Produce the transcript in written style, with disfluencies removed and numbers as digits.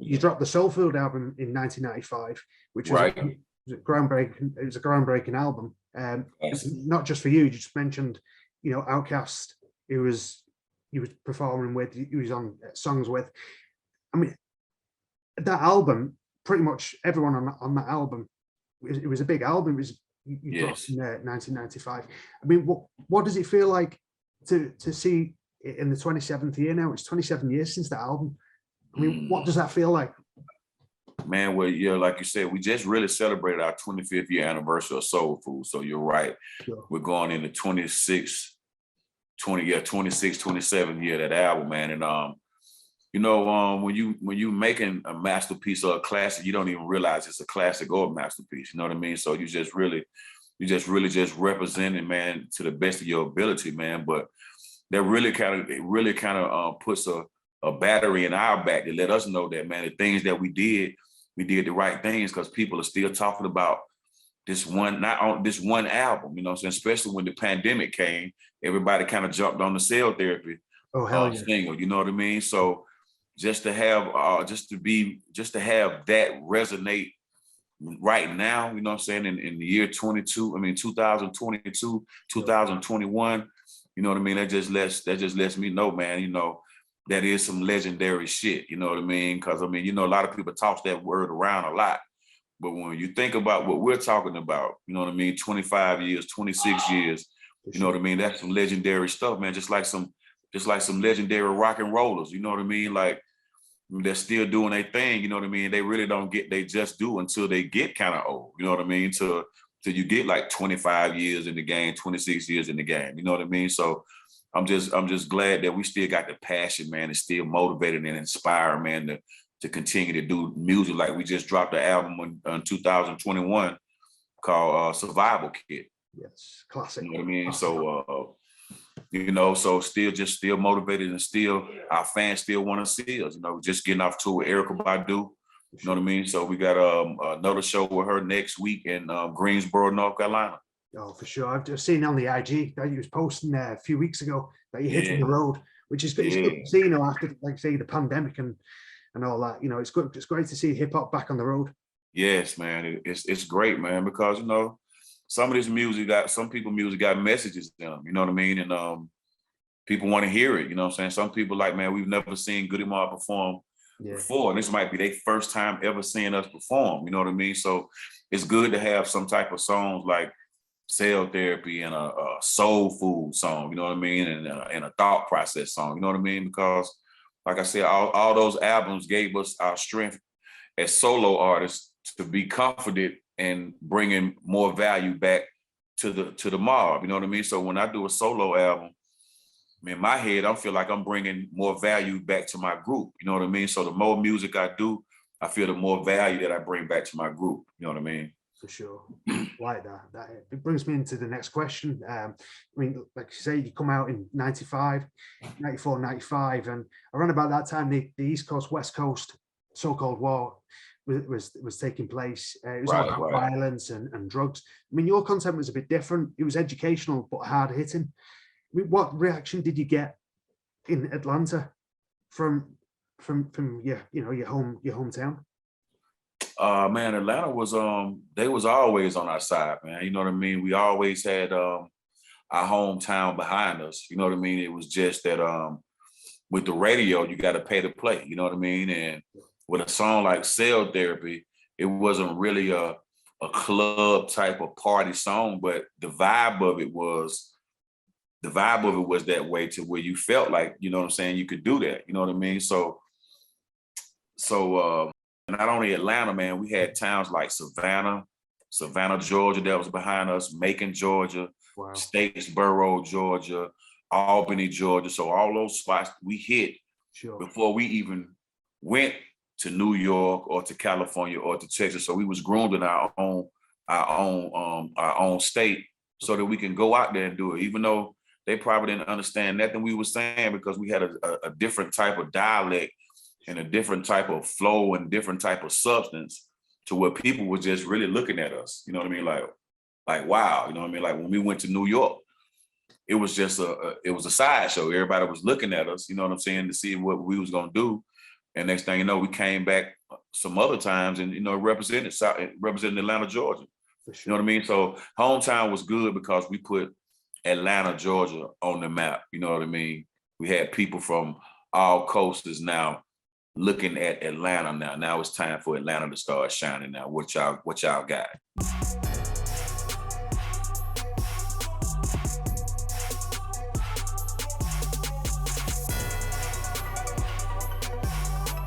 You dropped the Soul Food album in 1995, which was, Right. was a groundbreaking. It was a groundbreaking album. Yes. Not just for you. You just mentioned, Outkast, who was he was performing with, he was on songs with. I mean, that album, pretty much everyone on that album, it was a big album. It was you dropped Yes. in 1995. I mean, what does it feel like to see it in the 27th year now? It's 27 years since that album. I mean, what does that feel like? Man, well, yeah, like you said, we just really celebrated our 25th year anniversary of Soul Food. So you're right. Sure. We're going into 26, 27 year of that album, man. And when you making a masterpiece or a classic, you don't even realize it's a classic or a masterpiece. You know what I mean? So you just really representing, man, to the best of your ability, man. But that really kind of puts a battery in our back to let us know that, man, the things that we did the right things, because people are still talking about this one album, you know what I'm saying? Especially when the pandemic came, everybody kind of jumped on the cell therapy single, you know what I mean? So just to have that resonate right now, you know what I'm saying, in the year 2022, 2021, you know what I mean? That just lets me know, man, that is some legendary shit, you know what I mean? Because, I mean, a lot of people toss that word around a lot. But when you think about what we're talking about, you know what I mean, 25 years, 26 years, you know what I mean? That's some legendary stuff, man. Just like some legendary rock and rollers, you know what I mean? Like, they're still doing their thing, you know what I mean? They really they just do until they get kind of old, you know what I mean? Till you get like 25 years in the game, 26 years in the game, you know what I mean? So I'm just glad that we still got the passion, man, and still motivated and inspired, man, to continue to do music. Like we just dropped the album in 2021 called Survival Kit. Yes, classic. You know what I mean? Classic. So still motivated, and still our fans still want to see us. Just getting off tour with Erykah Badu. You know what I mean? So we got another show with her next week in Greensboro, North Carolina. Oh, for sure. I've just seen on the IG that you was posting a few weeks ago that you're hitting the road, which is good. It's good to see, after, like say, the pandemic and all that. It's good. It's great to see hip hop back on the road. Yes, man. It's great, man, because some of this music some people music got messages in them. You know what I mean? And people want to hear it. You know what I'm saying? Some people like, man, we've never seen Goody Mob perform before, and this might be their first time ever seeing us perform. You know what I mean? So it's good to have some type of songs like Cell Therapy and a soul food song, you know what I mean, and a thought process song, you know what I mean, because like I said, all those albums gave us our strength as solo artists to be confident and bringing more value back to the mob, you know what I mean. So when I do a solo album, in my head, I feel like I'm bringing more value back to my group, you know what I mean. So the more music I do, I feel the more value that I bring back to my group, you know what I mean. For sure. Like that it brings me into the next question. I mean, like you say, you come out in 94, 95, and around about that time, the East Coast, West Coast so-called war was taking place. It was all about violence and drugs. I mean, your content was a bit different. It was educational, but hard hitting. I mean, what reaction did you get in Atlanta from your hometown? Man, Atlanta was they was always on our side, man. You know what I mean? We always had our hometown behind us. You know what I mean? It was just that with the radio, you got to pay to play. You know what I mean? And with a song like Cell Therapy, it wasn't really a club type of party song, but the vibe of it was that way, to where you felt like, you know what I'm saying, you could do that. You know what I mean? So not only Atlanta, man, we had towns like Savannah, Georgia, that was behind us, Macon, Georgia, Statesboro, Georgia, Albany, Georgia. So all those spots we hit before we even went to New York or to California or to Texas. So we was groomed in our own state so that we can go out there and do it, even though they probably didn't understand nothing we were saying, because we had a different type of dialect and a different type of flow and different type of substance, to where people were just really looking at us. You know what I mean? Like, wow, you know what I mean? Like when we went to New York, it was just it was a sideshow. Everybody was looking at us, you know what I'm saying, to see what we was gonna do. And next thing you know, we came back some other times and, you know, represented Atlanta, Georgia. For You know what I mean? So hometown was good because we put Atlanta, Georgia on the map. You know what I mean? We had people from all coasts now looking at Atlanta now. Now it's time for Atlanta to start shining now. What y'all got?